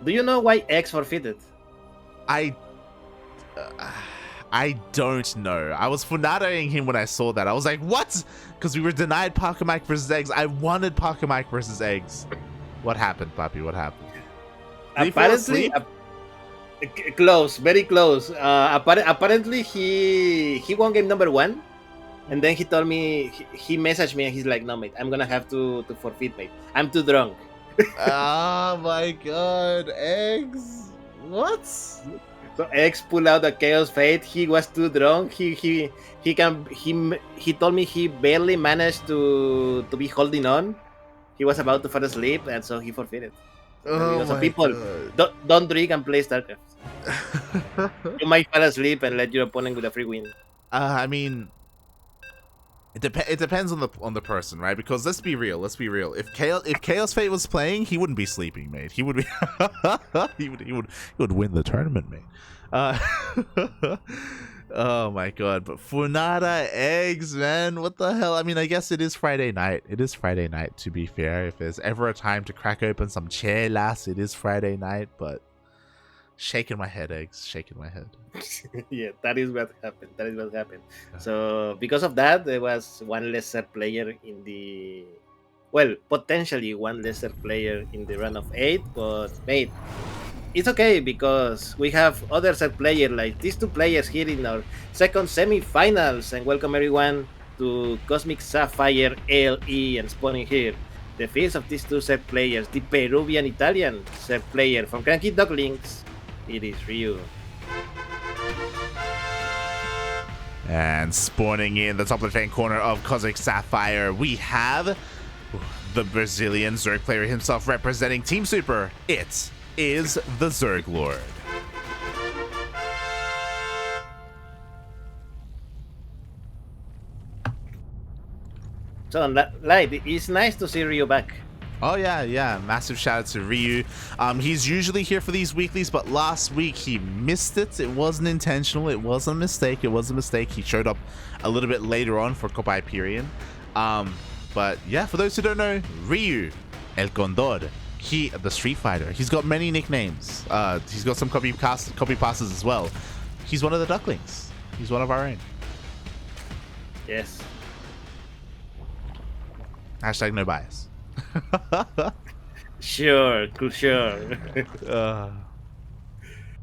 Do you know why X forfeited? I I don't know. I was funadaing him when I saw that. I was like, what? Because we were denied Parker Mike versus Eggs. I wanted Parker Mike versus Eggs. What happened, Papi? What happened? Did he fall Apparently, asleep? close, very close. Apparently, he won game number 1, and then he told me he messaged me and he's like, "No, mate, I'm gonna have to forfeit, mate. I'm too drunk." Oh my god, Eggs. What? So X pulled out the Chaos Fate. He was too drunk. He told me he barely managed to be holding on. He was about to fall asleep, and so he forfeited. Oh So my people, god. don't drink and play StarCraft. You might fall asleep and let your opponent with a free win. I mean, it depends on the person, right? Because let's be real. If Chaos Fate was playing, he wouldn't be sleeping, mate. He would be he would win the tournament, mate. Oh my god, but Funada Eggs, man, what the hell? I mean, I guess it is Friday night. It is Friday night, to be fair. If there's ever a time to crack open some chelas, it is Friday night, but shaking my head, Eggs, shaking my head. Yeah, that is what happened. So because of that, there was one lesser player in the, well, potentially one lesser player in the run of 8, but mate, it's okay because we have other set players like these two players here in our second semi-finals. And welcome everyone to Cosmic Sapphire LE and spawning here. The face of these two set players, the Peruvian Italian set player from CranKy Ducklings, it is Ryu. And spawning in the top left-hand corner of Cosmic Sapphire, we have the Brazilian Zerg player himself representing Team Super. It is TheZergLord. So, Light, it's nice to see Ryu back. Oh yeah, massive shout out to Ryu. He's usually here for these weeklies, but last week he missed it. It wasn't intentional. It was a mistake. He showed up a little bit later on for Copa Hyperion. But yeah, for those who don't know, Ryu, El Condor, the Street Fighter. He's got many nicknames. He's got some copy passes as well. He's one of the Ducklings. He's one of our own. Yes. Hashtag no bias. Sure.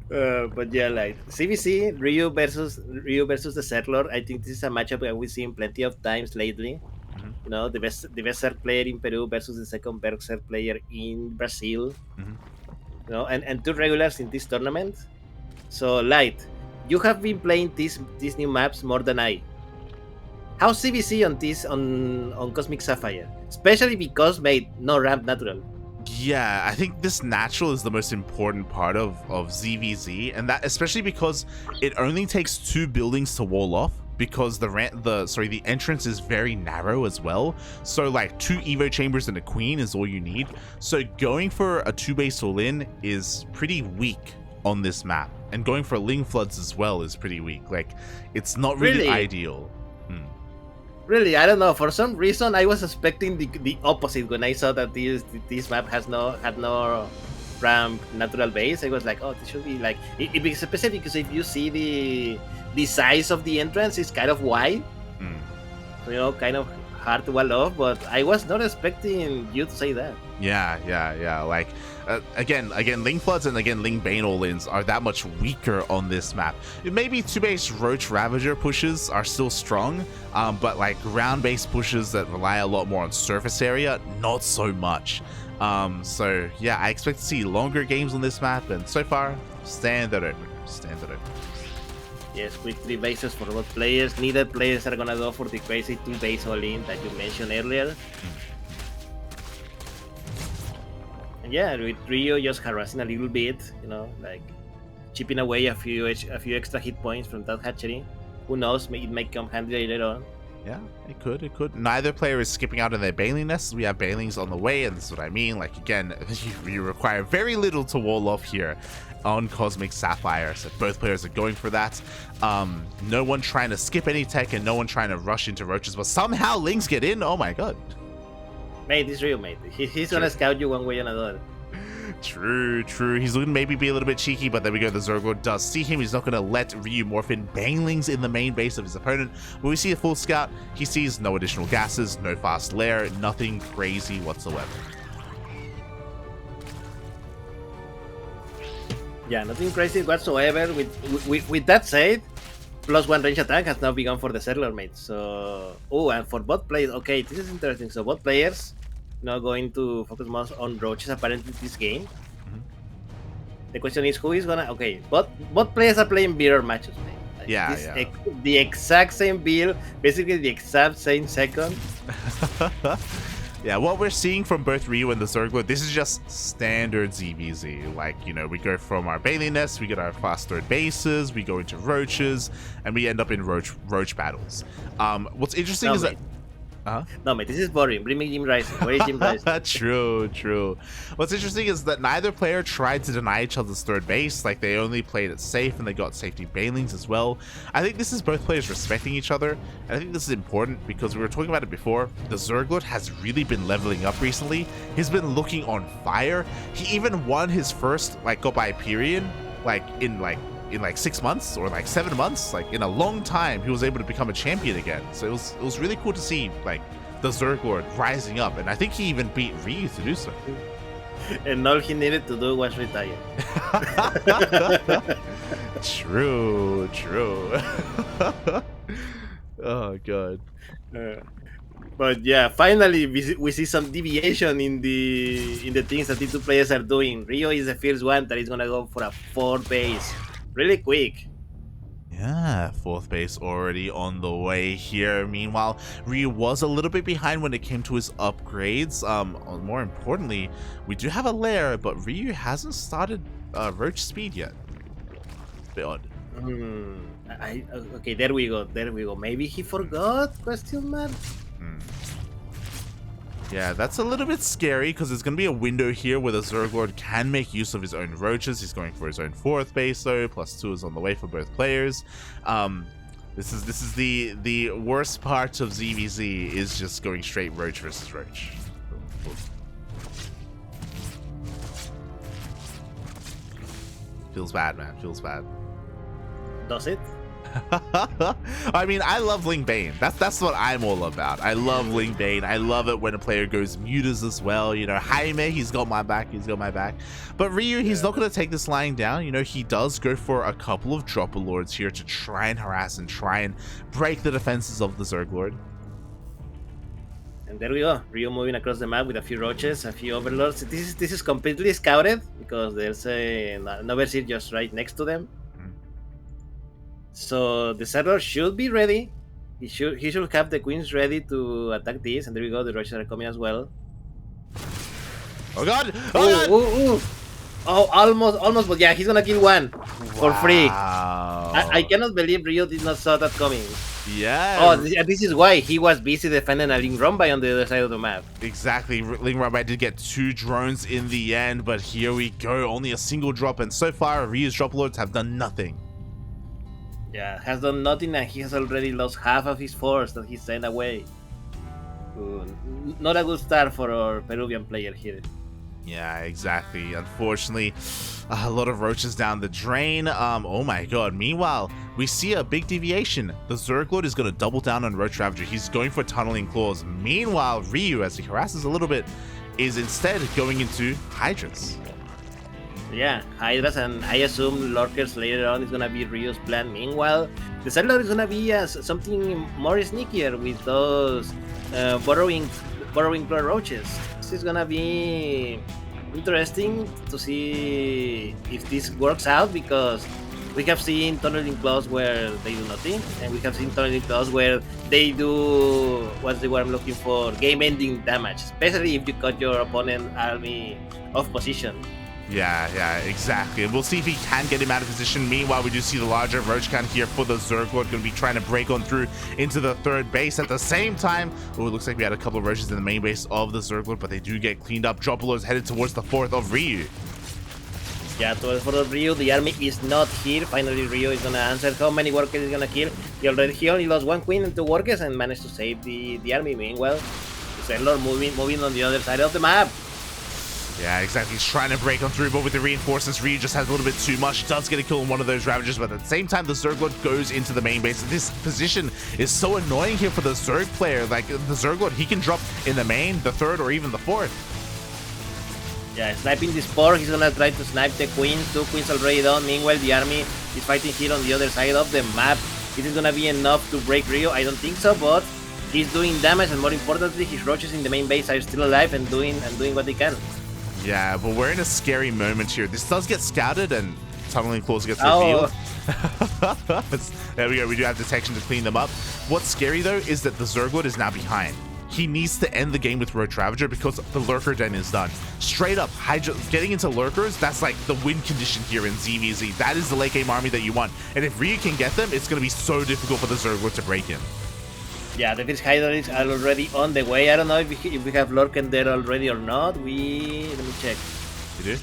But yeah, like ZvZ, Ryu versus the ZvZ. I think this is a matchup that we've seen plenty of times lately. Mm-hmm. You know, the best Zerg player in Peru versus the second best Zerg player in Brazil. Mm-hmm. You know, and two regulars in this tournament. So, Light, you have been playing these new maps more than I. How's ZvZ on this on Cosmic Sapphire? Especially because made no ramp natural. Yeah, I think this natural is the most important part of ZvZ, and that especially because it only takes 2 buildings to wall off, because the entrance is very narrow as well. So like 2 Evo chambers and a queen is all you need. So going for a 2-base all-in is pretty weak on this map, and going for Ling Floods as well is pretty weak. Like, it's not really ideal. Really, I don't know. For some reason, I was expecting the opposite when I saw that this map had no ramp natural base. I was like, oh, this should be like, especially because if you see the size of the entrance is kind of wide, so, you know, kind of hard to wall off. But I was not expecting you to say that. Yeah. Like, again, Ling Floods and again Ling Bane all-ins are that much weaker on this map. Maybe 2-base Roach Ravager pushes are still strong, but like ground-based pushes that rely a lot more on surface area, not so much. So yeah, I expect to see longer games on this map, and so far, standard opener. Yes, quick 3 bases for both players. Neither players are gonna go for the crazy 2-base all-in that you mentioned earlier. Yeah, with Ryu just harassing a little bit, you know, like chipping away a few extra hit points from that hatchery. Who knows? It may come handy later on. Yeah, it could. Neither player is skipping out on their Baneling nests. We have Banelings on the way, and this is what I mean. Like, again, you require very little to wall off here on Cosmic Sapphire, so both players are going for that. No one trying to skip any tech, and no one trying to rush into roaches, but somehow Lings get in. Oh my god. Mate, it's real, mate. He's gonna scout you one way or another. True, true. He's looking to maybe be a little bit cheeky, but there we go. The ZergLord does see him. He's not going to let Ryu morph in banelings in the main base of his opponent. When we see a full scout, he sees no additional gases, no fast lair, nothing crazy whatsoever. Yeah, nothing crazy whatsoever. With that said, +1 range attack has now begun for the ZvZ mate. So, and for bot players, okay, this is interesting. So bot players now going to focus more on roaches apparently this game. Mm-hmm. The question is who is gonna bot players are playing mirror matches, man. Like, Yeah. The exact same build, basically the exact same second. Yeah, what we're seeing from both Ryu and the ZergLord, this is just standard ZvZ. Like, you know, we go from our Bailey Nest, we get our fast third bases, we go into roaches, and we end up in roach battles. What's interesting is that... No, mate, this is boring. Bring me Jim Rising. Where is Jim Rising? True. What's interesting is that neither player tried to deny each other's third base. Like, they only played it safe, and they got safety banelings as well. I think this is both players respecting each other, and I think this is important because we were talking about it before. The ZergLord has really been leveling up recently. He's been looking on fire. He even won his first, like, go by period, in 6 months or 7 months, like in a long time. He was able to become a champion again. So it was really cool to see like the ZergLord rising up, and I think he even beat Ryu to do so. And all he needed to do was retire. True. Oh god. But yeah, finally we see some deviation in the things that the two players are doing. Ryo is the first one that is gonna go for a 4 base. Really quick. Yeah, 4th base already on the way here. Meanwhile, Ryu was a little bit behind when it came to his upgrades. More importantly, we do have a lair, but Ryu hasn't started roach speed yet. Bit odd. Okay, there we go. Maybe he forgot? ? Yeah, that's a little bit scary because there's going to be a window here where the ZergLord can make use of his own roaches. He's going for his own 4th base though. +2 is on the way for both players. This is the worst part of ZvZ, is just going straight roach versus roach. Feels bad, man. Feels bad. Does it? I mean, I love Ling Bane. That's what I'm all about. I love Ling Bane. I love it when a player goes mutas as well. You know, Jaime, he's got my back. But Ryu, he's not going to take this lying down. You know, he does go for a couple of dropper lords here to try and harass and try and break the defenses of the ZergLord. And there we go. Ryu moving across the map with a few roaches, a few overlords. This is completely scouted because there's an overseer just right next to them. So the ZergLord should be ready. He should have the queens ready to attack this, and there we go. The roaches are coming as well. Oh god! Oh, almost, but yeah, he's gonna kill one for free. I cannot believe Ryu did not saw that coming. Yeah. Oh, this is why he was busy defending a Ling Rumbai on the other side of the map. Exactly. Ling Rumbai did get 2 drones in the end, but here we go. Only a single drop, and so far Ryu's drop lords have done nothing. Yeah, has done nothing, and he has already lost half of his force that he sent away. Not a good start for our Peruvian player here. Yeah, exactly. Unfortunately, a lot of roaches down the drain. Oh my god. Meanwhile, we see a big deviation. The ZergLord is going to double down on Roach Ravager. He's going for Tunneling Claws. Meanwhile, Ryu, as he harasses a little bit, is instead going into Hydras. Yeah, Hydras, and I assume Lurkers later on is gonna be Ryu's plan. Meanwhile, the ZergLord is gonna be something more sneakier with those burrowing roaches. This is gonna be interesting to see if this works out, because we have seen Tunneling Claws where they do nothing, and we have seen Tunneling Claws where they do what's the word I'm looking for, game-ending damage, especially if you cut your opponent army off position. Yeah, exactly. And we'll see if he can get him out of position. Meanwhile, we do see the larger roach count here for the ZergLord, going to be trying to break on through into the 3rd base. At the same time, it looks like we had a couple of roaches in the main base of the ZergLord, but they do get cleaned up. Dropperlords headed towards the 4th of Ryu. Yeah, towards the 4th of Ryu. The army is not here. Finally, Ryu is gonna answer how many workers he's gonna kill. He only lost 1 queen and 2 workers and managed to save the army. Meanwhile, the ZergLord moving on the other side of the map. Yeah, exactly. He's trying to break on through, but with the reinforcements, Ryu just has a little bit too much. Does get a kill on one of those Ravagers, but at the same time, the ZergLord goes into the main base. This position is so annoying here for the Zerg player. Like, the ZergLord, he can drop in the main, the third, or even the fourth. Yeah, sniping the Spore, he's gonna try to snipe the Queen. 2 Queens already done. Meanwhile, the army is fighting here on the other side of the map. Is it gonna be enough to break Ryu? I don't think so, but he's doing damage, and more importantly, his roaches in the main base are still alive and doing what they can. Yeah, but we're in a scary moment here. This does get scouted, and Tunneling Claws gets revealed. There we go. We do have detection to clean them up. What's scary, though, is that the ZergLord is now behind. He needs to end the game with Roach Ravager because the Lurker Den is done. Straight up, getting into Lurkers, that's like the win condition here in ZvZ. That is the late game army that you want. And if Ryu can get them, it's going to be so difficult for the ZergLord to break him. Yeah, the first Hydralics are already on the way. I don't know if we have Lurken there already or not. Let me check. You do?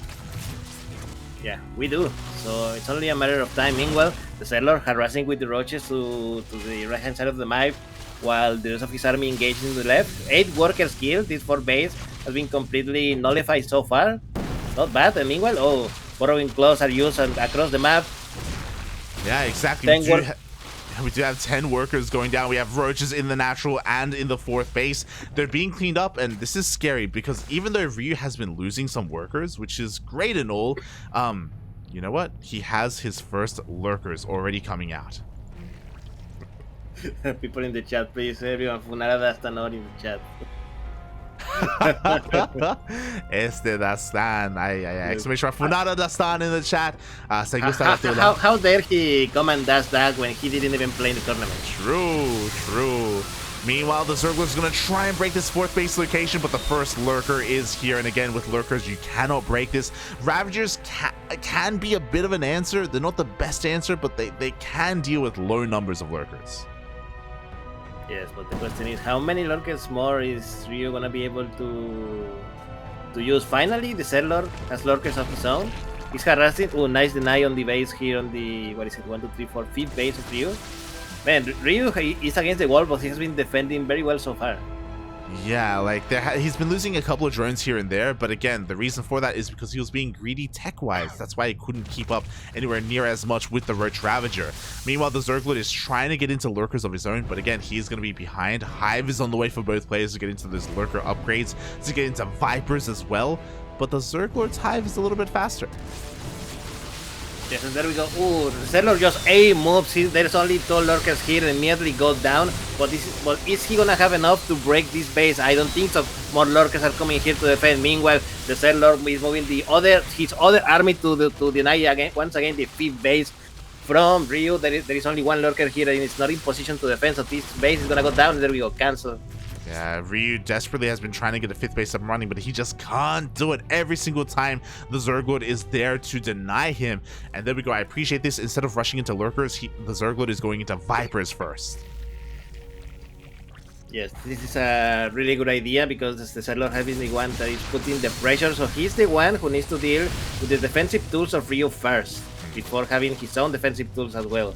Yeah, we do. So it's only a matter of time. Meanwhile, the ZergLord harassing with the roaches to the right hand side of the map, while the rest of his army engaged in the left. 8 workers killed. This 4 base has been completely nullified so far. Not bad. And meanwhile, borrowing claws are used across the map. Yeah, exactly. We do have 10 workers going down. We have roaches in the natural and in the 4th base. They're being cleaned up, and this is scary because even though Ryu has been losing some workers, which is great and all, you know what? He has his first lurkers already coming out. People in the chat, please, everyone, Funara Dastanor in the chat. Dastan. Exclamation mark. Funara Dastan in the chat. How dare he come and dash that when he didn't even play in the tournament? True. Meanwhile, the ZergLord's going to try and break this 4th base location, but the first lurker is here. And again, with lurkers, you cannot break this. Ravagers can be a bit of an answer. They're not the best answer, but they can deal with low numbers of lurkers. Yes, but the question is, how many lurkers more is Ryu gonna be able to use? Finally, the ZergLord has lurkers of his own. He's harassing. Oh, nice deny on the base here on the, what is it, 1, 2, 3, 4, 5th base of Ryu. Man, Ryu is against the wall, but he has been defending very well so far. Yeah, like he's been losing a couple of drones here and there, but again, the reason for that is because he was being greedy tech-wise. That's why he couldn't keep up anywhere near as much with the Roach Ravager. Meanwhile, the ZergLord is trying to get into lurkers of his own, but again, he's going to be behind. Hive is on the way for both players to get into those lurker upgrades, to get into Vipers as well, but the ZergLord's Hive is a little bit faster. Yes, and there we go. Ooh, the ZergLord just A moves. There's only 2 lurkers here and immediately goes down. But is he gonna have enough to break this base? I don't think so. More lurkers are coming here to defend. Meanwhile, the ZergLord is moving his other army to deny again once again the 5th base from Ryu. There is only 1 lurker here and it's not in position to defend. So this base is gonna go down. There we go. Cancel. Yeah, Ryu desperately has been trying to get a 5th base up and running, but he just can't do it. Every single time the ZergLord is there to deny him. And there we go. I appreciate this. Instead of rushing into lurkers, the ZergLord is going into Vipers first. Yes, this is a really good idea because the ZergLord has been the one that is putting the pressure. So he's the one who needs to deal with the defensive tools of Ryu first, before having his own defensive tools as well.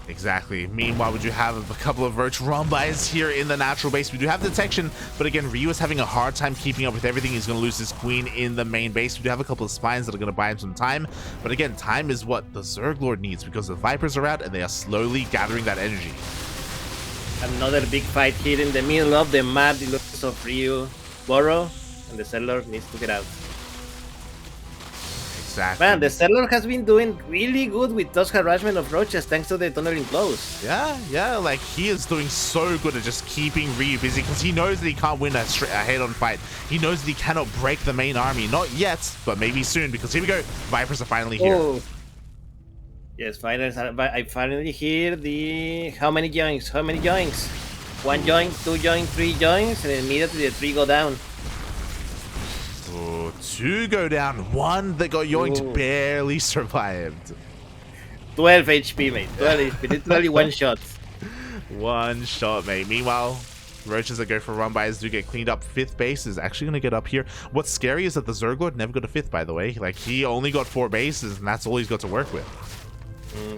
Exactly. Meanwhile, we do have a couple of Roach Rumbais here in the natural base. We do have detection, but again, Ryu is having a hard time keeping up with everything. He's going to lose his queen in the main base. We do have a couple of spines that are going to buy him some time, but again, time is what the ZergLord needs because the Vipers are out and they are slowly gathering that energy. Another big fight here in the middle of the map. The looks of Ryu Burrow, and the ZergLord needs to get out. Exactly. Man, the ZergLord has been doing really good with those harassment of roaches thanks to the tunneling close. Yeah, like he is doing so good at just keeping Ryu busy because he knows that he can't win a head-on fight. He knows that he cannot break the main army. Not yet, but maybe soon because here we go. Vipers are finally here. Oh. Yes, finally, I finally hear the... How many joints? 1 joint, 2 joints, 3 joints, and immediately the 3 go down. 2 go down, 1 that got yoinked barely survived. 12 HP, mate. 12 HP. Literally 1 shot. 1 shot, mate. Meanwhile, roaches that go for run-bys do get cleaned up. 5th base is actually going to get up here. What's scary is that the ZergLord never got a 5th, by the way. Like, he only got 4 bases, and that's all he's got to work with.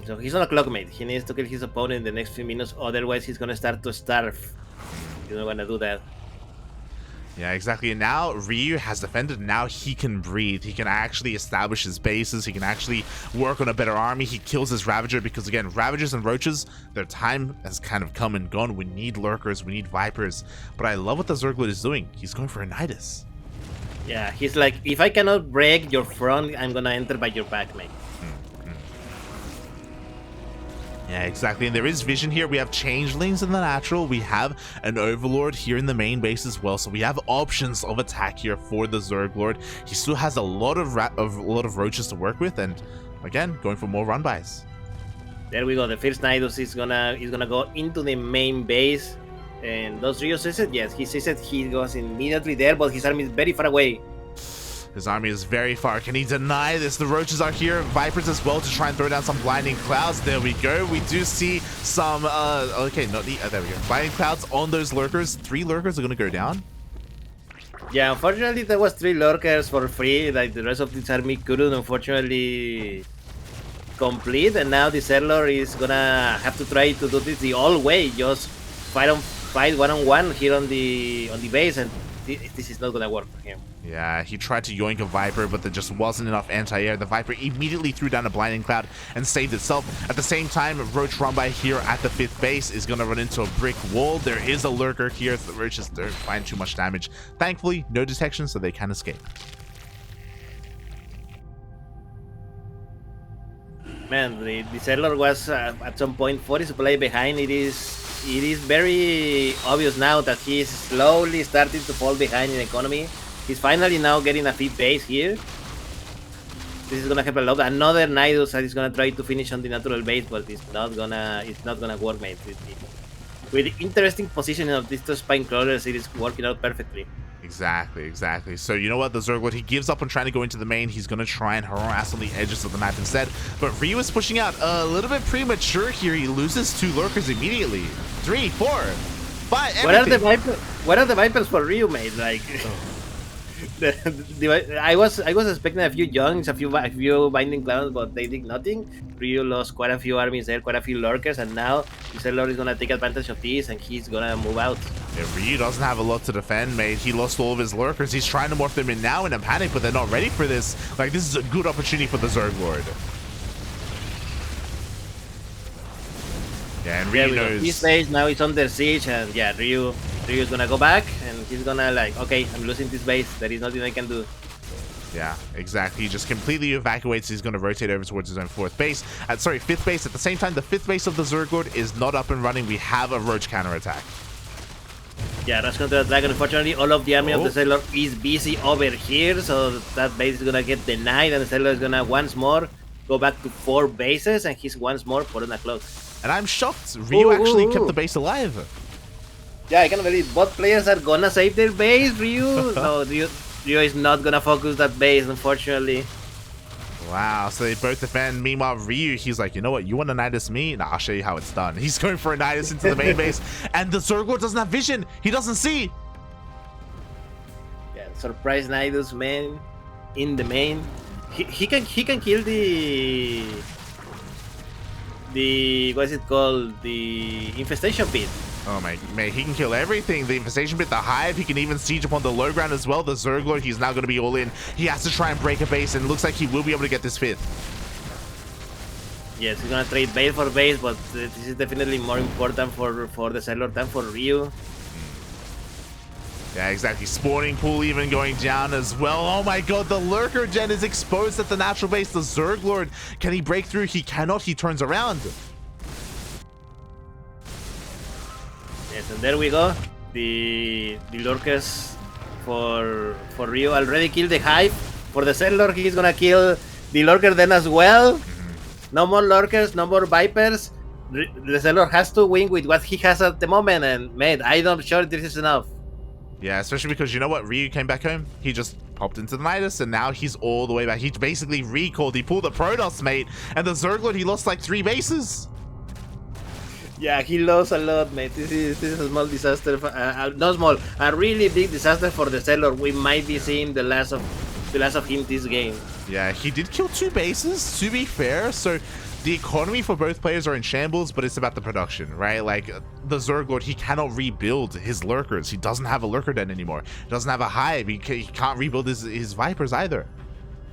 So he's on a clock, mate. He needs to kill his opponent in the next few minutes, otherwise he's going to start to starve. You don't want to do that. Yeah, exactly. And now Ryu has defended. Now he can breathe. He can actually establish his bases. He can actually work on a better army. He kills his Ravager because, again, Ravagers and Roaches, their time has kind of come and gone. We need Lurkers. We need Vipers. But I love what the ZergLord is doing. He's going for a Nidus. Yeah, he's like, if I cannot break your front, I'm gonna enter by your back, mate. Yeah, exactly. And there is vision here. We have changelings in the natural. We have an overlord here in the main base as well. So we have options of attack here for the ZergLord. He still has a lot of roaches to work with, and again, going for more run bys. There we go. The first Nidus is gonna go into the main base. And does Rio sees it? Yes, he sees it. He goes immediately there, but his army is very far away. His army is very far. Can he deny this? The roaches are here. Vipers as well to try and throw down some blinding clouds. There we go. We do see some, okay, not the, there we go. Blinding clouds on those lurkers. 3 lurkers are going to go down. Yeah, unfortunately, there was 3 lurkers for free. Like, the rest of this army couldn't, unfortunately, complete. And now the ZergLord is going to have to try to do this the old way. Just fight one-on-one here on the base, and this is not going to work for him. Yeah, he tried to yoink a Viper, but there just wasn't enough anti-air. The Viper immediately threw down a blinding cloud and saved itself. At the same time, Roach Rumbai here at the 5th base is going to run into a brick wall. There is a lurker here. The Roaches don't find too much damage. Thankfully, no detection, so they can escape. Man, the ZergLord was at some point 40 supply behind. It is very obvious now that he is slowly starting to fall behind in economy. He's finally now getting a 5th base here. This is gonna help a lot. Another Nidus that is gonna try to finish on the natural base, but it's not gonna work, mate. With the interesting positioning of these 2 spine crawlers, it is working out perfectly. Exactly. So you know what, the ZergLord, he gives up on trying to go into the main. He's going to try and harass on the edges of the map instead. But Ryu is pushing out a little bit premature here. He loses 2 lurkers immediately. 3, 4, 5, everything. What are the Vipers for Ryu, mate? Like, I was expecting a few Youngs, a few Binding Clouds, but they did nothing. Ryu lost quite a few armies there, quite a few lurkers, and now the ZergLord is gonna take advantage of this, and he's gonna move out. Yeah, Ryu doesn't have a lot to defend, mate. He lost all of his lurkers. He's trying to morph them in now in a panic, but they're not ready for this. Like, this is a good opportunity for the ZergLord. Yeah, and Ryu knows. This stage now is under siege, and yeah, Ryu is gonna go back, and he's gonna like, okay, I'm losing this base. There is nothing I can do. Yeah, exactly. He just completely evacuates. He's going to rotate over towards his own 4th base. Sorry, 5th base. At the same time, the 5th base of the ZergLord is not up and running. We have a Roach counterattack. Yeah, Roach counterattack. Unfortunately, all of the army of the ZergLord is busy over here, so that base is gonna get denied, and the ZergLord is gonna once more go back to 4 bases, and he's once more put on a cloak. And I'm shocked. Ryu actually kept the base alive. Yeah, I can't believe both players are gonna save their base. Ryu, no, Ryu is not gonna focus that base, unfortunately. Wow, so they both defend. Meanwhile, Ryu, he's like, you know what? You want to Nidus me? Nah, I'll show you how it's done. He's going for a Nidus into the main base, and the ZergLord doesn't have vision. He doesn't see. Yeah, surprise Nidus, man, in the main. He can kill the what is it called? The infestation pit. Oh my, mate, he can kill everything. The infestation pit, the hive, he can even siege upon the low ground as well. The ZergLord, he's now going to be all in. He has to try and break a base, and it looks like he will be able to get this 5th. Yes, he's going to trade base for base, but this is definitely more important for the ZergLord than for Ryu. Yeah, exactly. Spawning pool even going down as well. Oh my god, the lurker gen is exposed at the natural base. The ZergLord, can he break through? He cannot. He turns around. Yes, and there we go. The lurkers for Ryu already killed the hive. For the ZergLord, he's gonna kill the lurker then as well. No more lurkers, no more Vipers. The ZergLord has to win with what he has at the moment, and man, I'm not sure this is enough. Yeah, especially because you know what? Ryu came back home. He just popped into the Nidus, and now he's all the way back. He basically recalled. He pulled the Protoss, mate. And the ZergLord, he lost like 3 bases. Yeah, he lost a lot, mate. This is a small disaster. Not small, a really big disaster for the ZergLord. We might be seeing the last of him this game. Yeah, he did kill 2 bases, to be fair. So the economy for both players are in shambles, but it's about the production, right? Like the ZergLord, he cannot rebuild his lurkers. He doesn't have a lurker den anymore. He doesn't have a hive. He can't rebuild his vipers either.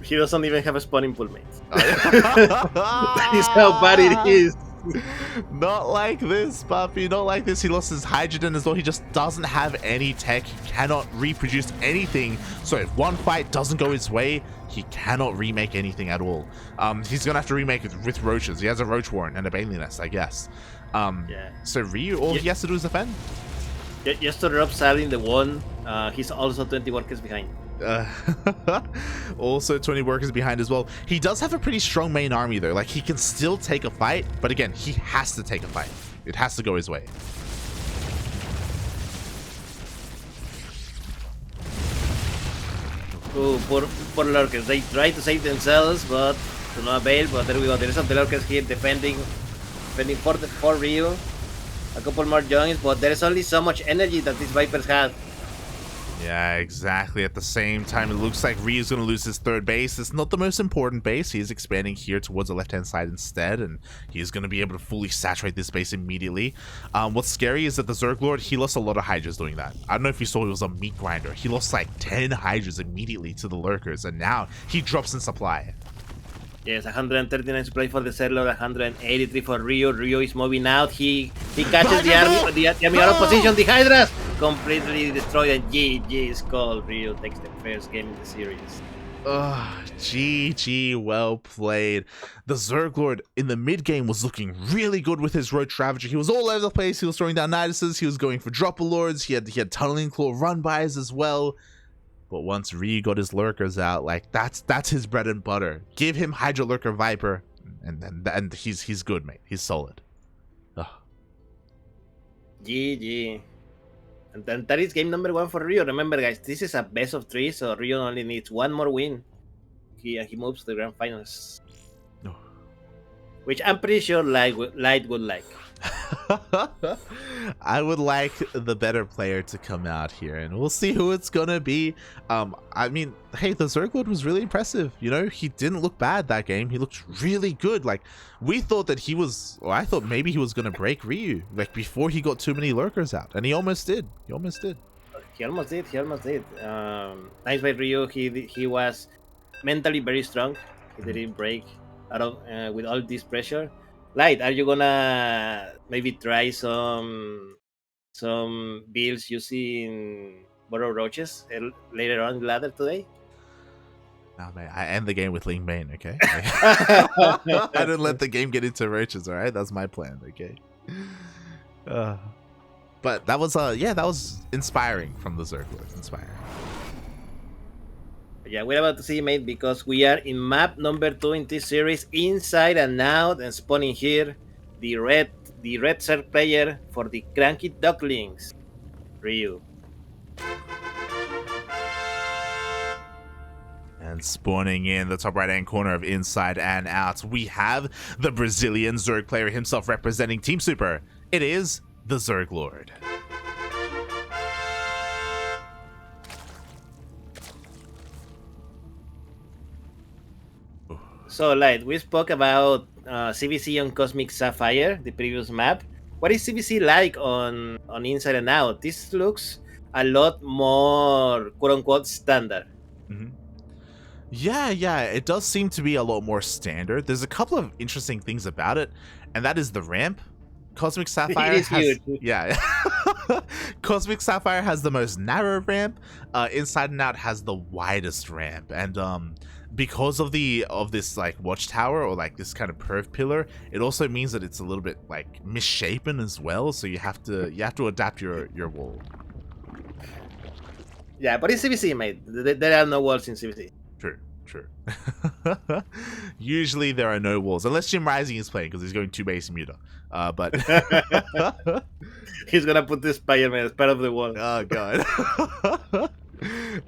He doesn't even have a spawning pool, mate. That is how bad it is. Not like this, puppy. Not like this. He lost his hydrogen as well. He just doesn't have any tech. He cannot reproduce anything. So if one fight doesn't go his way, he cannot remake anything at all. He's gonna have to remake it with roaches. He has a roach warren and a Bailey nest, I guess. Yeah. So Ryu, all he has to do is defend. Just to drop Sal in the one, he's also 20 workers behind. Also 20 workers behind as well. He does have a pretty strong main army though. Like he can still take a fight, but again, he has to take a fight. It has to go his way. Oh, poor lurkers. They try to save themselves, but to no avail. But there we go. The rest of the lurkers here defending for Ryu. A couple more joins, but there is only so much energy that these Vipers have. Yeah, exactly. At the same time, it looks like Ryu's going to lose his third base. It's not the most important base. He is expanding here towards the left-hand side instead, and he's going to be able to fully saturate this base immediately. What's scary is that the ZergLord, he lost a lot of Hydras doing that. I don't know if you saw, he was a meat grinder. He lost like 10 Hydras immediately to the Lurkers, and now he drops in supply. Yes, 139 supply for the ZergLord, 183 for Ryu. Ryu is moving out. He catches the army out of position. The Hydras completely destroyed, and GG is called. Ryu takes the first game in the series. GG, well played. The ZergLord in the mid game was looking really good with his Roach Ravager. He was all over the place. He was throwing down Niduses. He was going for Dropper Lords. He had Tunneling Claw run-bys as well. But once Ryu got his lurkers out, like that's his bread and butter. Give him Hydra Lurker Viper, and he's good, mate. He's solid. Ugh. GG. And then that is game number 1 for Ryu. Remember, guys, this is a best of 3, so Ryu only needs one more win. He moves to the grand finals, which I'm pretty sure Light would like. I would like the better player to come out here, and we'll see who it's gonna be. I mean, hey, the ZergLord was really impressive. You know, he didn't look bad that game. He looked really good. Like, we thought that he was, or I thought maybe he was gonna break Ryu, like before he got too many lurkers out, and he almost did. He almost did. Nice by Ryu. He was mentally very strong. He didn't break out of with all this pressure. Light, are you gonna maybe try some builds using Burrow Roaches later on in the ladder today? No, man, I end the game with Ling Bane, okay? I didn't let the game get into roaches, alright? That's my plan, okay? But that was, that was inspiring from the ZergLord. Inspiring. Yeah, we're about to see, mate, because we are in map number 2 in this series, inside and out, and spawning here the red Zerg player for the CranKy Ducklings, Ryu. And spawning in the top right-hand corner of inside and out, we have the Brazilian Zerg player himself representing Team Super. It is the ZergLord. So, Light, we spoke about ZvZ on Cosmic Sapphire, the previous map. What is ZvZ like on Inside and Out? This looks a lot more quote-unquote standard. Mm-hmm. Yeah, it does seem to be a lot more standard. There's a couple of interesting things about it, and that is the ramp. Cosmic Sapphire it is has, huge. Yeah. Cosmic Sapphire has the most narrow ramp. Inside and Out has the widest ramp, and because of this like watchtower or like this kind of perf pillar, it also means that it's a little bit like misshapen as well. So you have to adapt your wall. Yeah, but it's ZvZ, mate. There are no walls in ZvZ. True. Usually there are no walls unless Jim Rising is playing because he's going 2 base muter. But he's gonna put this Spider-Man as part of the wall. Oh god.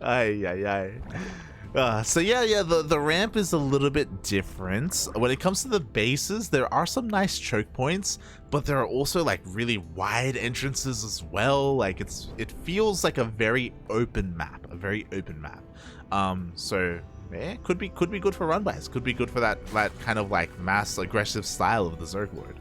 Ay. So the ramp is a little bit different. When it comes to the bases, there are some nice choke points, but there are also like really wide entrances as well. Like it feels like a very open map, So could be good for run buys. Could be good for that kind of like mass aggressive style of the ZergLord.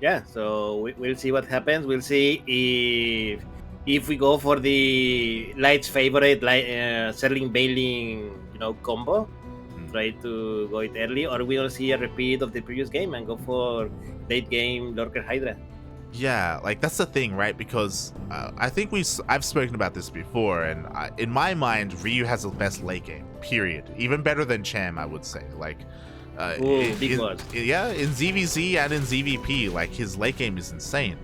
Yeah, so we'll see what happens. We'll see if we go for the Light's favorite, like Serling Bailing, combo. Try to go it early, or we'll see a repeat of the previous game and go for late game Lurker Hydra. Yeah, like that's the thing, right? Because I think I've spoken about this before, and in my mind, Ryu has the best late game. Period. Even better than Cham, I would say. Like, big words. Yeah, in ZvZ and in ZvP, like his late game is insane.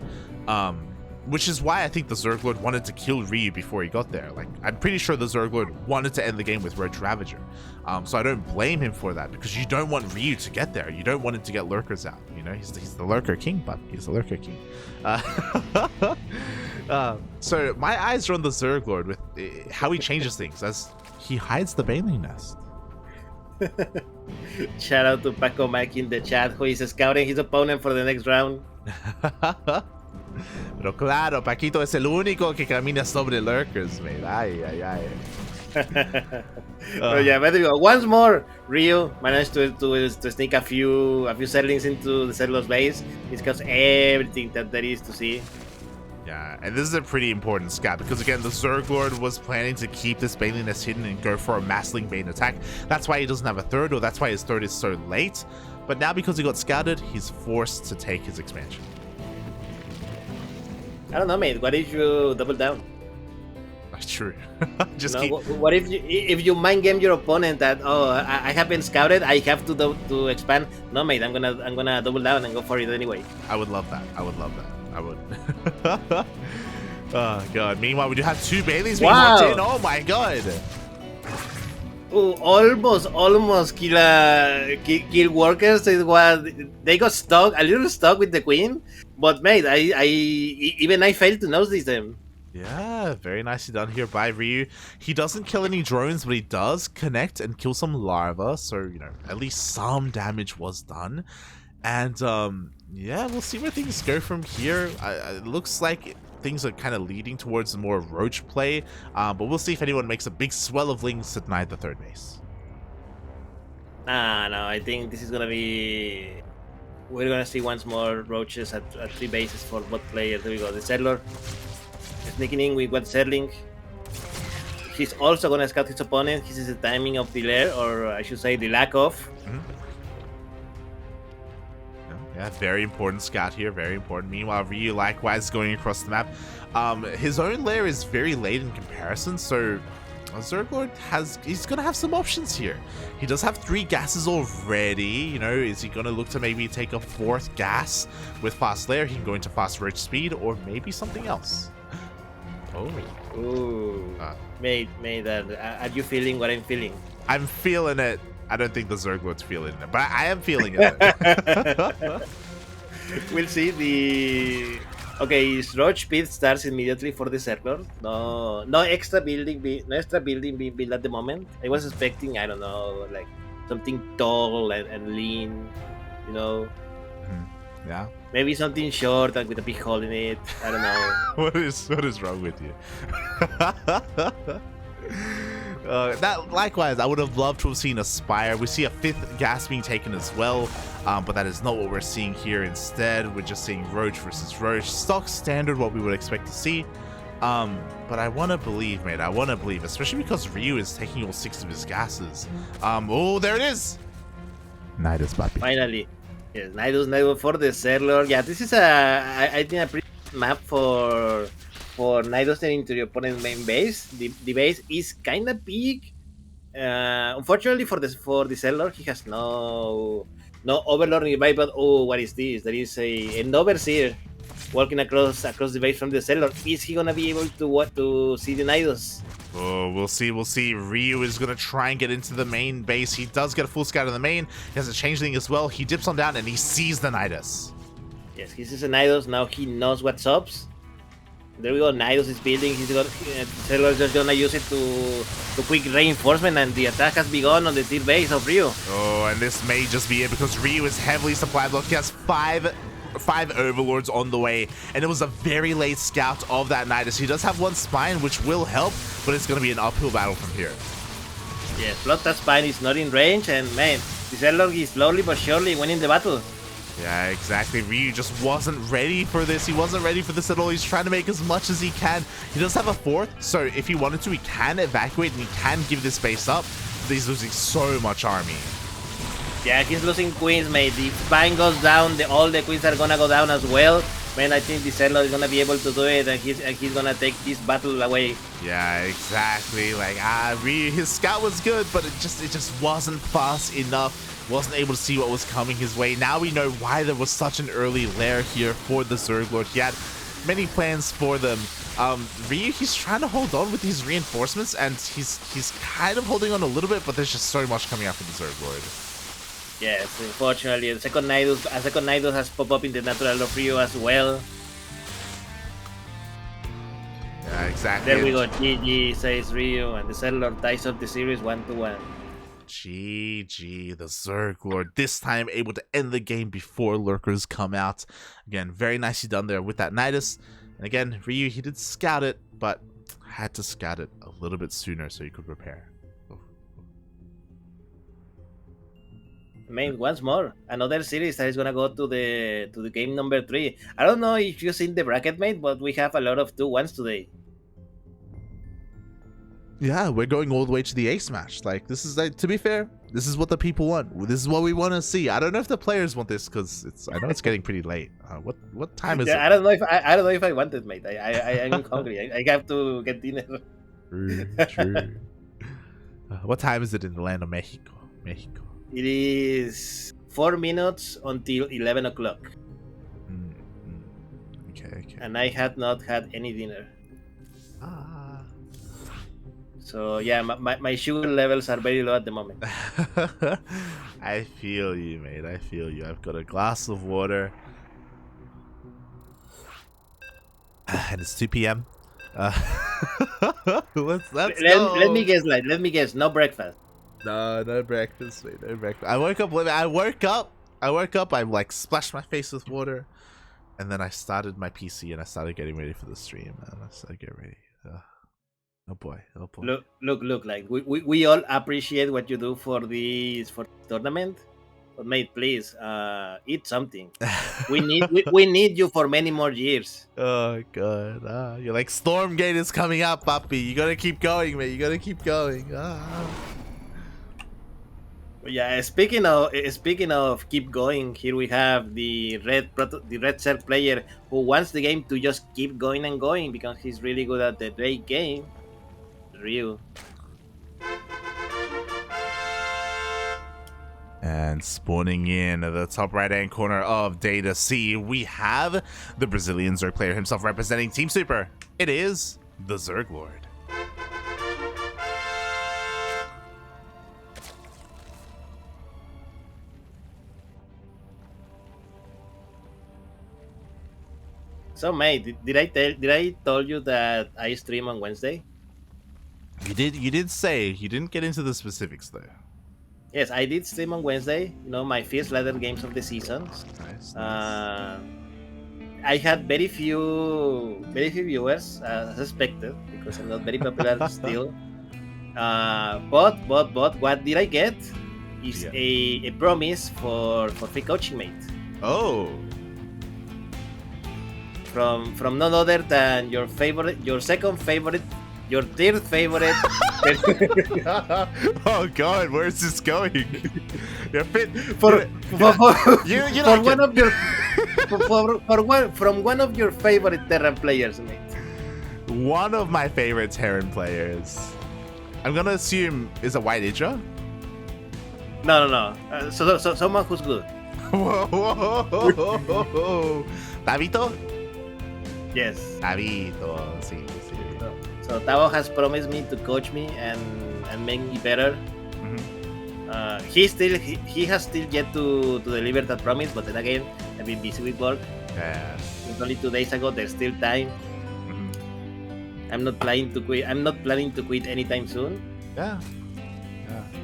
Which is why I think the ZergLord wanted to kill Ryu before he got there. Like, I'm pretty sure the ZergLord wanted to end the game with Roach Ravager. So I don't blame him for that, because you don't want Ryu to get there. You don't want him to get lurkers out. You know, he's the lurker king, but he's the lurker king. So my eyes are on the ZergLord with how he changes things as he hides the Baneling Nest. Shout out to Paco Mac in the chat, who is scouting his opponent for the next round. Pero claro, Paquito es el único que camina sobre lurkers, mate. Ay, ay, ay. Oh yeah, but there you go. Once more, Ryu managed to sneak a few Zerlings into the ZergLord's base. This got everything that there is to see. Yeah, and this is a pretty important scout, because again, the ZergLord was planning to keep this Baneling Nest hidden and go for a Massling Bane attack. That's why he doesn't have a third, or that's why his third is so late. But now, because he got scouted, he's forced to take his expansion. I don't know, mate. What if you double down? That's true. What if you mind game your opponent that I have been scouted, I have to expand? No, mate. I'm gonna double down and go for it anyway. I would love that. I would. Oh god. Meanwhile, we do have two Baileys being locked in. Oh my god. Ooh, almost kill workers. They got a little stuck with the queen, but mate, I failed to notice them. Yeah, very nicely done here by Ryu. He doesn't kill any drones, but he does connect and kill some larvae, so at least some damage was done. And yeah, we'll see where things go from here. It looks like things are kind of leading towards more roach play, but we'll see if anyone makes a big swell of lings to deny the third base. No, I think this is gonna be... We're gonna see once more roaches at 3 bases for both players. There we go. The ZergLord sneaking in with one Zerling. He's also gonna scout his opponent. This is the timing of the lair, or I should say the lack of. Yeah, very important scout here, very important. Meanwhile, Ryu likewise going across the map. His own lair is very late in comparison, so ZergLord he's gonna have some options here. He does have 3 gases already. Is he gonna look to maybe take a 4th gas with fast lair? He can go into fast roach speed, or maybe something else. Oh. Ooh. Mate, are you feeling what I'm feeling? I'm feeling it. I don't think the ZergLord's feeling it, but I am feeling it. We'll see. Okay, roach speed starts immediately for the ZergLord. No extra building being built at the moment. I was expecting, I don't know, like something tall and lean, Yeah. Maybe something short and with a big hole in it. I don't know. What is wrong with you? That likewise, I would have loved to have seen a Spire. We see a 5th gas being taken as well, but that is not what we're seeing here. Instead, we're just seeing Roach versus Roach. Stock standard, what we would expect to see. But I want to believe, mate. I want to believe, especially because Ryu is taking all 6 of his gases. Oh, there it is. Nidus, papi. Finally. Yes, Nidus for the ZergLord. Yeah, this is I think a pretty map for Nidus into your opponent's main base. The base is kind of big. Unfortunately for the ZergLord, he has no Overlord nearby. But what is this? There is an Overseer walking across the base from the ZergLord. Is he gonna be able to see the Nidus? Oh, we'll see. Ryu is going to try and get into the main base. He does get a full scout in the main. He has a changeling as well. He dips on down and he sees the Nidus. Yes, he sees the Nidus. Now he knows what's up. There we go. Nidus is building. ZergLord is just going to use it to quick reinforcement, and the attack has begun on the tier base of Ryu. Oh, and this may just be it, because Ryu is heavily supply blocked. He has 5 Overlords on the way, and it was a very late scout of that Nidus. He does have 1 spine, which will help, but it's going to be an uphill battle from here. Yes, Flotta's Spine is not in range, and man, TheZergLord is slowly but surely winning the battle. Yeah, exactly. Ryu just wasn't ready for this. He wasn't ready for this at all. He's trying to make as much as he can. He does have a fourth, so if he wanted to, he can evacuate and he can give this base up. But he's losing so much army. Yeah, he's losing queens, mate. The Spine goes down, all the queens are gonna go down as well. Man, I think TheZergLord is gonna be able to do it, and he's gonna take this battle away. Yeah, exactly. Like Ryu, his scout was good, but it just wasn't fast enough. Wasn't able to see what was coming his way. Now we know why there was such an early lair here for the ZergLord. He had many plans for them. Ryu, he's trying to hold on with these reinforcements, and he's kind of holding on a little bit, but there's just so much coming out from the ZergLord. Yes, unfortunately, a second Nidus has popped up in the natural of Ryu as well. Yeah, exactly. There we go. GG, says Ryu, and the ZergLord ties up the series 1-1. GG, the ZergLord, this time able to end the game before lurkers come out. Again, very nicely done there with that Nidus. And again, Ryu, he did scout it, but had to scout it a little bit sooner so he could prepare. I mean, once more, another series that is gonna go to the game number 3. I don't know if you've seen the bracket, mate, but we have a lot of 2-1s today. Yeah, we're going all the way to the ace match. Like, this is, like, to be fair, this is what the people want. This is what we want to see. I don't know if the players want this because I know it's getting pretty late. What time is it? I don't know if I want it, mate. I'm hungry. I have to get dinner. True. What time is it in the land of Mexico? It is 4 minutes until 11 o'clock. Okay. And I had not had any dinner. So yeah, my sugar levels are very low at the moment. I feel you, mate. I feel you. I've got a glass of water. And it's 2 p.m. Let's go. Let me guess, like, no breakfast. No breakfast, mate. No breakfast. I woke up. I like splashed my face with water, and then I started my PC and I started getting ready for the stream. And I started getting ready. Oh boy. Look! Like we all appreciate what you do for this tournament, but mate, please, eat something. We need you for many more years. Oh god. You're like, Stormgate is coming up, puppy. You gotta keep going, mate. You gotta keep going. Yeah, speaking of keep going, here we have the red Zerg player who wants the game to just keep going and going because he's really good at the late game. Ryu. And spawning in at the top right-hand corner of Data C, we have the Brazilian Zerg player himself representing Team Super. It is the ZergLord. So, mate, did I told you that I stream on Wednesday? You did say. You didn't get into the specifics though. Yes, I did stream on Wednesday. You know, my first ladder games of the season. Nice. I had very few viewers as expected because I'm not very popular still. But what did I get? Is a promise for free coaching, mate. Oh. From none other than your second favorite, your third favorite. Oh God, where is this going? You're fit from one of your favorite Terran players, mate. One of my favorite Terran players. I'm gonna assume is a White Idra. No. So someone who's good. Whoa. Tabito? Yes. Tabito, sí. So Tavo has promised me to coach me and make me better. Mm-hmm. He has still yet to deliver that promise, but then again, I've been busy with work. Yeah. It's only 2 days ago. There's still time. Mm-hmm. I'm not planning to quit anytime soon. Yeah.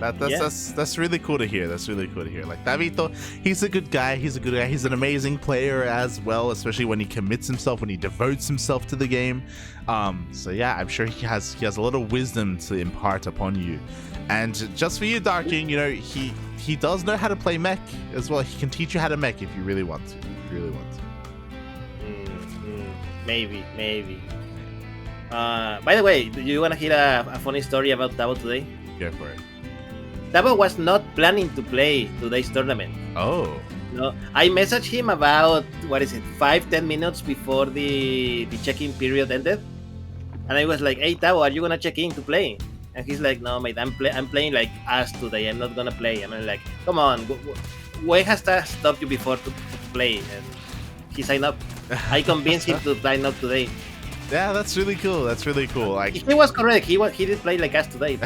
That's really cool to hear. That's really cool to hear. Like Davito, he's a good guy. He's an amazing player as well, especially when he commits himself, when he devotes himself to the game. So yeah, I'm sure he has a lot of wisdom to impart upon you. And just for you, Darking, you know, he does know how to play mech as well. He can teach you how to mech if you really want to. Maybe. By the way, do you want to hear a funny story about Tabo today? Go for it. Tabo was not planning to play today's tournament. Oh. No, I messaged him about 5-10 minutes before the check-in period ended, and I was like, "Hey Tabo, are you gonna check in to play?" And he's like, "No, mate, I'm playing like ass today. I'm not gonna play." And I'm like, "Come on, why has that stopped you before to play?" And he signed up. I convinced him to sign up today. Yeah, that's really cool. Like he was correct. He did play like us today,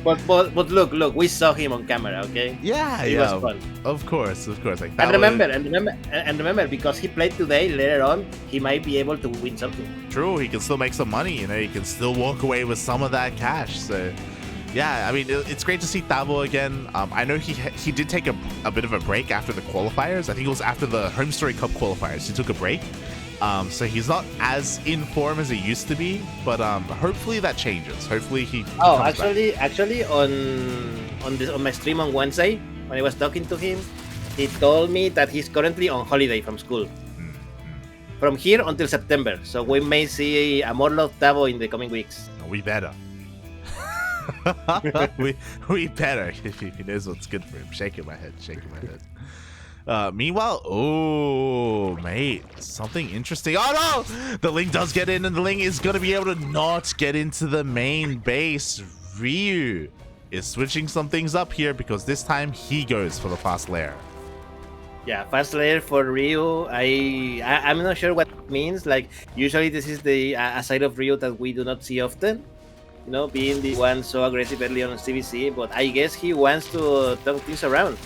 but but look, we saw him on camera. Okay. Yeah, it was fun. Of course. Like and remember, because he played today. Later on, he might be able to win something. True, he can still make some money. You know, he can still walk away with some of that cash. So, yeah, I mean, it's great to see Tabo again. I know he did take a bit of a break after the qualifiers. I think it was after the Home Story Cup qualifiers. He took a break. So he's not as in form as he used to be, but hopefully that changes. Hopefully he. Actually, on my stream on Wednesday, when I was talking to him, he told me that he's currently on holiday from school. From here until September, so we may see a more love Tabo in the coming weeks. We better. we better if he knows what's good for him. Shaking my head. Meanwhile, oh mate, something interesting. Oh no, the Ling does get in, and the Ling is gonna be able to not get into the main base. Ryu is switching some things up here because this time he goes for the fast lair. Yeah, fast lair for Ryu. I'm not sure what it means. Like usually this is the a side of Ryu that we do not see often. You know, being the one so aggressive early on ZvZ, but I guess he wants to turn things around.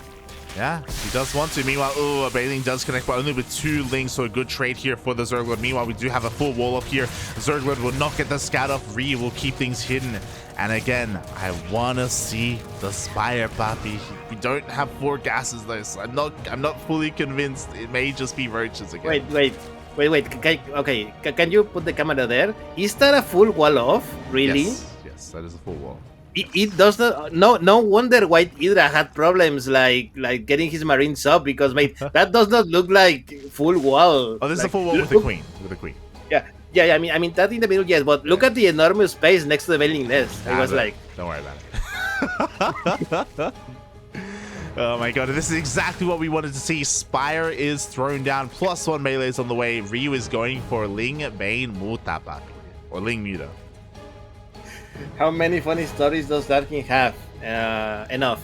Yeah, he does want to. Meanwhile, a Bailing does connect, but only with 2 Lings, so a good trade here for the ZergLord. Meanwhile, we do have a full wall up here. ZergLord will not get the scout off. Ryu will keep things hidden. And again, I want to see the Spire, Papi. We don't have 4 gases, though, so I'm not fully convinced. It may just be roaches again. Wait. Can you put the camera there? Is that a full wall off? Really? Yes, that is a full wall. It does not. No wonder White Hydra had problems like getting his Marines up, because mate, that does not look like full wall. Oh, this is like, a full wall with a queen. Yeah. I mean that in the middle, yes, but look at the enormous space next to the Bailing nest. I was like, don't worry about it. Oh my god, this is exactly what we wanted to see. Spire is thrown down, +1 melee's on the way. Ryu is going for Ling Bane Mutapa, or Ling Muta. How many funny stories does Darkin have? Enough.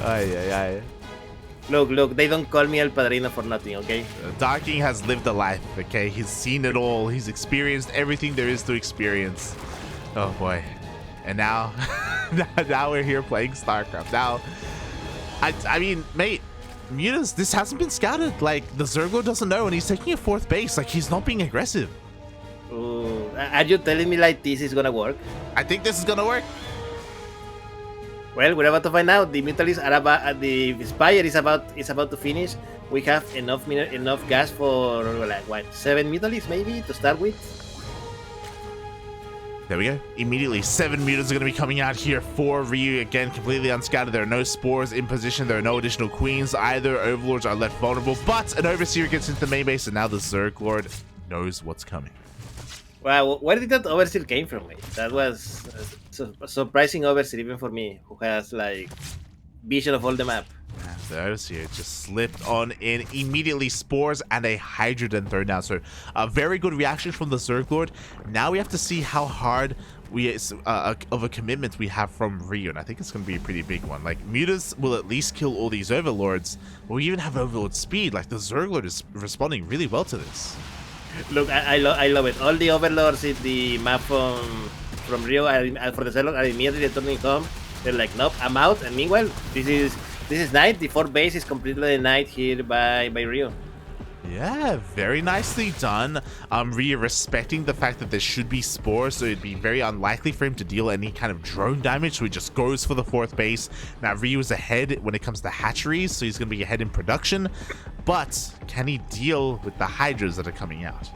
Ay. Look, they don't call me El Padrino for nothing, okay? Darking has lived a life, okay? He's seen it all. He's experienced everything there is to experience. Oh boy. And now, now we're here playing StarCraft. Now, I mean, mate, Mutas, this hasn't been scouted. Like, the ZergLord doesn't know, and he's taking a 4th base. Like, he's not being aggressive. Ooh, are you telling me like this is gonna work? I think this is gonna work. Well, we're about to find out. The Mutalists are about. The Spire is about to finish. We have enough gas for like what, 7 Mutalists maybe to start with. There we go. Immediately, 7 mutants are going to be coming out here for Ryu. Again, completely unscouted. There are no spores in position. There are no additional queens either. Overlords are left vulnerable, but an Overseer gets into the main base, and now the ZergLord knows what's coming. Wow, where did that Overseer came from, mate? That was a surprising Overseer, even for me, who has like vision of all the map. The Overseer just slipped on in immediately. Spores and a Hydrogen thrown down. So a very good reaction from the ZergLord. Now we have to see how hard of a commitment we have from Ryu, and I think it's going to be a pretty big one. Like, Mutas will at least kill all these Overlords. We even have Overlord speed. Like, the ZergLord is responding really well to this. Look, I love it. All the Overlords in the map from Ryu for the ZergLord are immediately returning home. They're like, nope, I'm out. And meanwhile, this is night. The 4th base is completely denied here by Ryu. Yeah, very nicely done. Ryu respecting the fact that there should be spores, so it'd be very unlikely for him to deal any kind of drone damage, so he just goes for the 4th base. Now Ryu is ahead when it comes to hatcheries, so he's going to be ahead in production, but can he deal with the hydras that are coming out?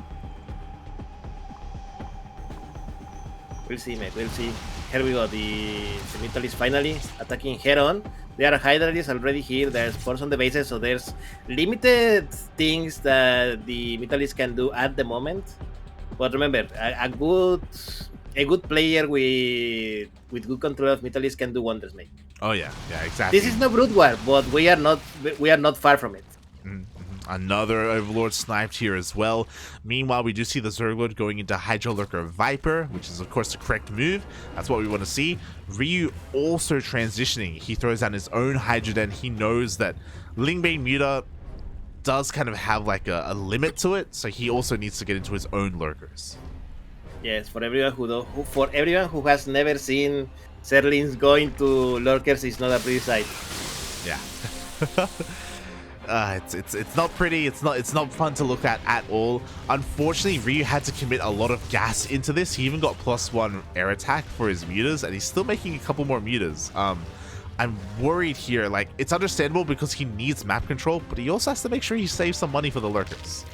We'll see, mate. We'll see. Here we go. The Mutal is finally attacking head on. There are Hydras already here. There's spores on the bases, so there's limited things that the Mutalis can do at the moment. But remember, a good player with good control of Mutalis can do wonders, mate. Oh yeah, exactly. This is no Brood War, but we are not far from it. Another Overlord sniped here as well. Meanwhile, we do see the ZergLord going into Hydra Lurker Viper, which is of course the correct move. That's what we want to see. Ryu also transitioning. He throws down his own Hydra Den. He knows that Lingbane Muta does kind of have like a limit to it, so he also needs to get into his own lurkers. Yes, for everyone who has never seen Zerlings going to lurkers, is not a pretty sight. Yeah. It's not pretty. It's not fun to look at all. Unfortunately, Ryu had to commit a lot of gas into this. He even got +1 air attack for his mutas, and he's still making a couple more mutas. I'm worried here. Like, it's understandable because he needs map control, but he also has to make sure he saves some money for the lurkers.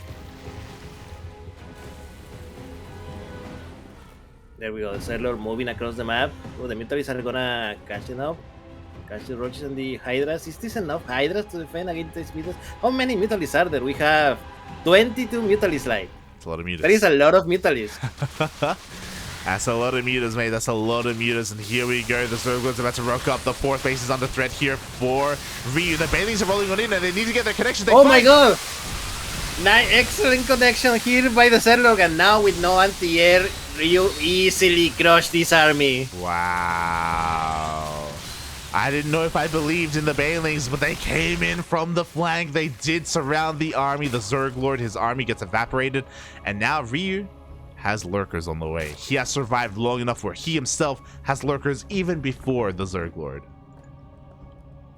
There we go. The ZergLord moving across the map. Oh, the Mutalis are gonna catch it up. Catch the roaches and the Hydras. Is this enough Hydras to defend against these Mutalis? How many Mutalis are there? We have 22 Mutalis, like. That's a lot of mutas. That is a lot of Mutalis. That's a lot of mutas, mate. That's a lot of mutas. And here we go. The ZergLord's about to rock up. The 4th base is under threat here for Ryu. The Banelings are rolling on in, and they need to get their connection. Oh my god! Excellent connection here by the ZergLord, and now with no anti-air, Ryu easily crushed this army. Wow. I didn't know if I believed in the Banelings, but they came in from the flank. They did surround the army. The ZergLord, his army gets evaporated, and now Ryu has lurkers on the way. He has survived long enough where he himself has lurkers even before the ZergLord.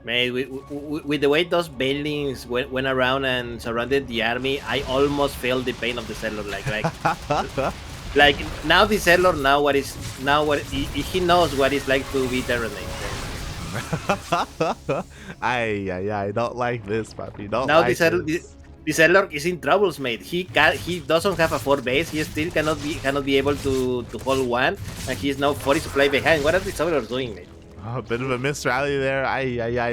Mate, with the way those Banelings went around and surrounded the army, I almost felt the pain of the ZergLord. Like now the ZergLord he knows what it's like to be terrorized. I don't like this, papi. Now like the ZergLord is in troubles, mate. He doesn't have a 4 base. He still cannot be able to hold one, and he is now 40 supply behind. What are the ZergLords doing, mate? A bit of a miss rally there.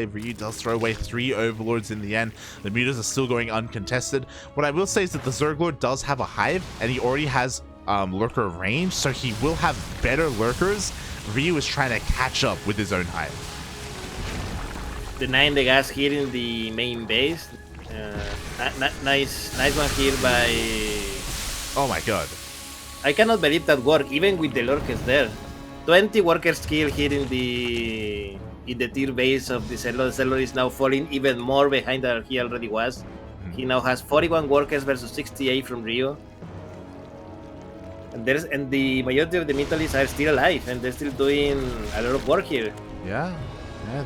Ryu does throw away 3 Overlords in the end. The mutas are still going uncontested. What I will say is that the ZergLord does have a hive, and he already has lurker range, so he will have better lurkers. Ryu is trying to catch up with his own hive. Denying the gas here in the main base. Nice one here by... Oh my god. I cannot believe that worked, even with the lurkers there. 20 workers killed here in the tier base of the ZergLord. The ZergLord is now falling even more behind than he already was. He now has 41 workers versus 68 from Ryu. And the majority of the Mutalis are still alive, and they're still doing a lot of work here. Yeah,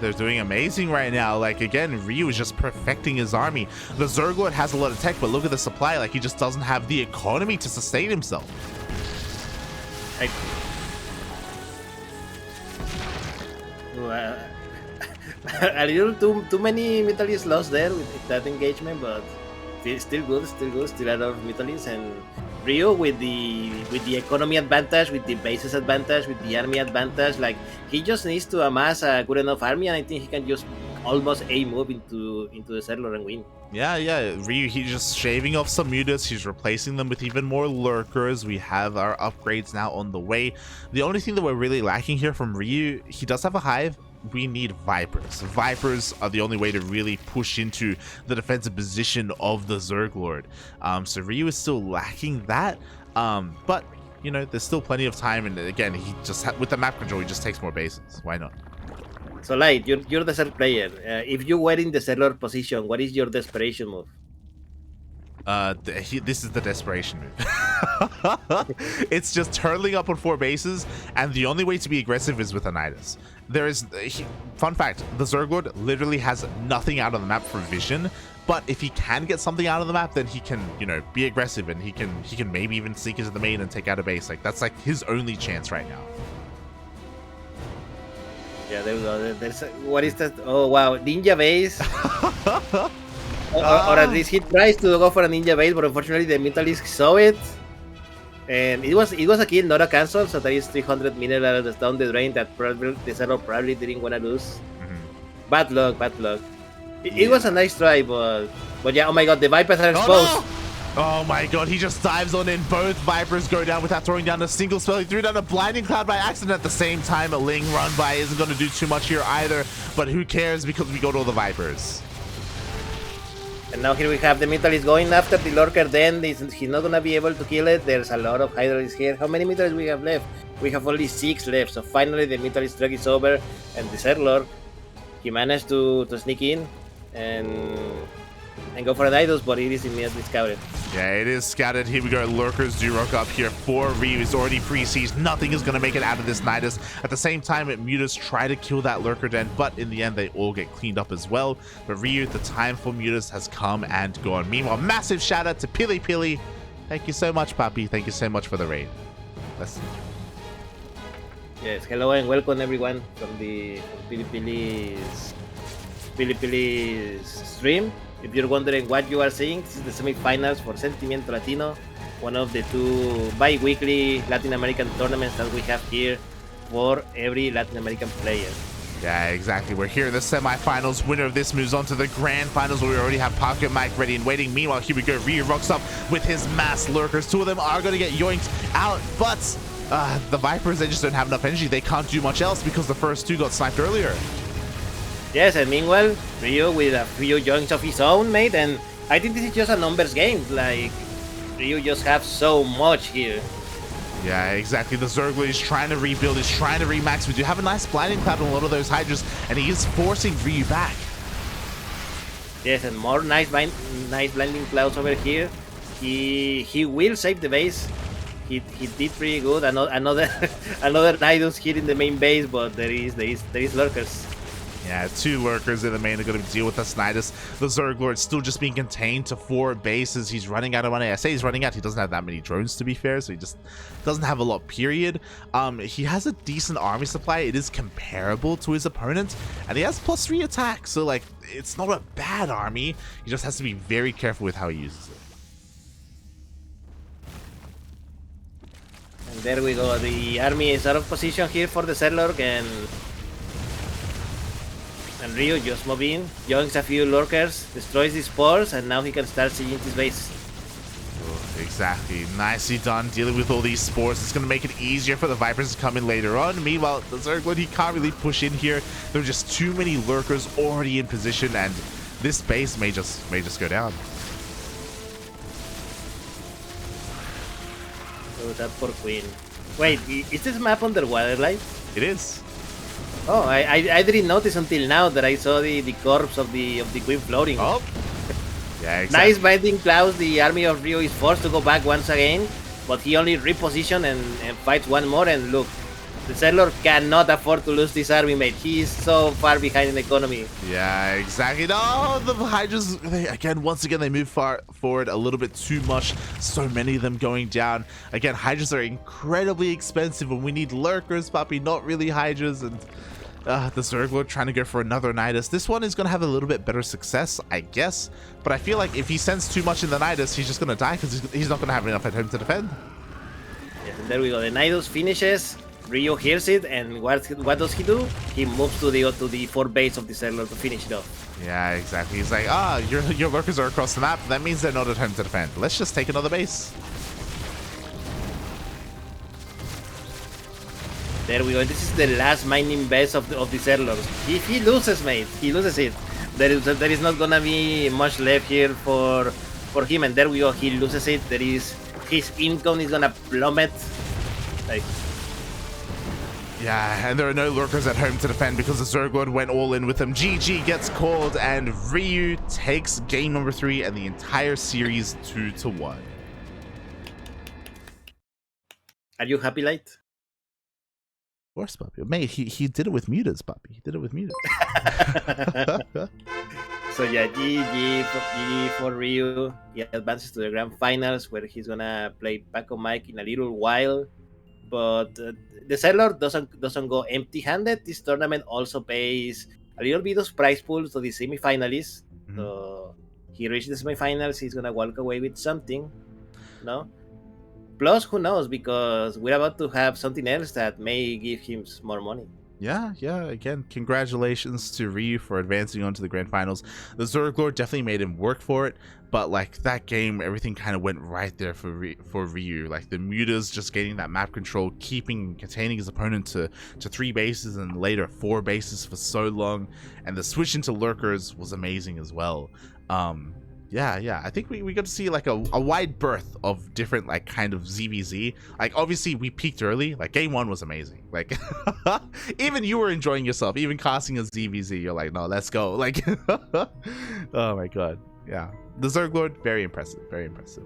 they're doing amazing right now. Like, again, Ryu is just perfecting his army. The ZergLord has a lot of tech, but look at the supply. Like, he just doesn't have the economy to sustain himself. A little too many Mutalis lost there with that engagement, but still good, still a lot of Mutalis. And Ryu with the economy advantage, with the bases advantage, with the army advantage, like, he just needs to amass a good enough army, and I think he can just almost move into the ZergLord and win. Yeah, Ryu, he's just shaving off some mutas. He's replacing them with even more lurkers. We have our upgrades now on the way. The only thing that we're really lacking here from Ryu, he does have a hive. We need Vipers. Vipers are the only way to really push into the defensive position of the ZergLord. So Ryu is still lacking that. But, you know, there's still plenty of time. And again, he just with the map control, he just takes more bases. Why not? So, Light, you're the Zerg player. If you were in the ZergLord position, what is your desperation move? This is the desperation move. It's just turtling up on 4 bases, and the only way to be aggressive is with a Nidus. Fun fact, the ZergLord literally has nothing out on the map for vision. But if he can get something out of the map, then he can, you know, be aggressive, and he can maybe even sneak into the main and take out a base. Like, that's like his only chance right now. Yeah, there we go. What is that? Oh wow, ninja base. Or at least he tries to go for a ninja base, but unfortunately the Mentalist saw it. And it was a kill, not a cancel, so there is 300 minerals down the drain that probably the Zerglord probably didn't want to lose. Bad luck, bad luck. It was a nice try, but yeah, oh my god, the Vipers are exposed. Oh, no! Oh my god, he just dives on in. Both Vipers go down without throwing down a single spell. He threw down a Blinding Cloud by accident at the same time. A Ling run by isn't going to do too much here either, but who cares because we got all the Vipers. And now here we have the Mentalist going after the Lurker. Then he's not gonna be able to kill it. There's a lot of Hydralisks here. How many Mentalists we have left? We have only 6 left. So finally the Mentalist drag is over, and the ZergLord, he managed to sneak in and go for a Nidus, but it is immediately scouted. Yeah, it is scouted. Here we go. Lurkers do rock up here for Ryu. He's already pre-sieged. Nothing is going to make it out of this Nidus. At the same time, Mutas try to kill that Lurker den, but in the end, they all get cleaned up as well. But Ryu, the time for Mutas has come and gone. Meanwhile, massive shout out to Pili Pili. Thank you so much, Papi. Thank you so much for the raid. Let's... Yes, hello and welcome everyone from the Pili Pili's stream. If you're wondering what you are seeing, this is the semifinals for Sentimiento Latino, one of the 2 bi-weekly Latin American tournaments that we have here for every Latin American player. Yeah, exactly. We're here in the semifinals. Winner of this moves on to the grand finals, where we already have Pocket Mike ready and waiting. Meanwhile, here we go. Ryu rocks up with his mass Lurkers. 2 of them are going to get yoinked out, but the Vipers, they just don't have enough energy. They can't do much else because the first 2 got sniped earlier. Yes, and meanwhile, Ryu with a few joints of his own, mate, and I think this is just a numbers game. Like, Ryu just have so much here. Yeah, exactly. The ZergLord is trying to rebuild, he's trying to remax. We do have a nice Blinding Cloud on a lot of those Hydras, and he is forcing Ryu back. Yes, and more nice Blinding Clouds over here. He will save the base. He did pretty good. Another Nidus here in the main base, but there is Lurkers. Yeah, 2 Lurkers in the main are going to deal with this Nidus. The ZergLord still just being contained to 4 bases. He's running out of money. I say he's running out. He doesn't have that many drones, to be fair, so he just doesn't have a lot, period. He has a decent army supply. It is comparable to his opponent, and he has +3 attack, so, like, it's not a bad army. He just has to be very careful with how he uses it. And there we go. The army is out of position here for the ZergLord, and Ryu just move in, joins a few Lurkers, destroys the spores, and now he can start sieging his base. Oh, exactly. Nicely done dealing with all these spores. It's going to make it easier for the Vipers to come in later on. Meanwhile, the ZergLord, he can't really push in here. There are just too many Lurkers already in position, and this base may just go down. Oh, that poor queen. Wait, is this map underwater light? It is. Oh, I didn't notice until now that I saw the corpse of the queen floating. Oh, yeah, exactly. Nice Blinding Clouds. The army of Ryu is forced to go back once again, but he only repositions and fights one more. And look, the ZergLord cannot afford to lose this army, mate. He is so far behind in the economy. Yeah, exactly. No, the Hydras, once again, they move far forward a little bit too much. So many of them going down. Again, Hydras are incredibly expensive, and we need Lurkers, Papi, not really Hydras. And the ZergLord trying to go for another Nidus. This one is going to have a little bit better success, I guess. But I feel like if he sends too much in the Nidus, he's just going to die because he's not going to have enough at home to defend. Yes, and there we go. The Nidus finishes. Ryu hears it, and what does he do? He moves to the 4 base of the ZergLord to finish it off. Yeah, exactly. He's like, your Lurkers are across the map. That means they're not at home to defend. Let's just take another base. There we go. This is the last mining base of the ZergLord. If he loses, mate, he loses it. There is not gonna be much left here for him, and there we go. He loses it. His income is gonna plummet. Like, yeah, and there are no Lurkers at home to defend because the ZergLord went all in with him. GG gets called, and Ryu takes game number 3 and the entire series 2-1. Are you happy, Light? Of course, Puppy. Mate, he did it with mutas, Puppy. He did it with mutas. So yeah, GG for Ryu. He advances to the grand finals where he's gonna play Paco Mike in a little while. But the seller doesn't go empty-handed. This tournament also pays a little bit of prize pool to the semifinalists. Mhm. So he reached the semifinals. He's gonna walk away with something, no? Plus, who knows? Because we're about to have something else that may give him more money. Yeah. Again, congratulations to Ryu for advancing on to the grand finals. The ZergLord definitely made him work for it, but like that game, everything kind of went right there for Ryu. Like the mutas just getting that map control, containing his opponent to 3 bases and later 4 bases for so long, and the switch into lurkers was amazing as well. Yeah, I think we got to see like a wide berth of different like kind of ZvZ. Like obviously we peaked early. Like game 1 was amazing. Like even you were enjoying yourself. Even casting a ZvZ, you're like, no, let's go. Like oh my god, yeah. The ZergLord, very impressive, very impressive.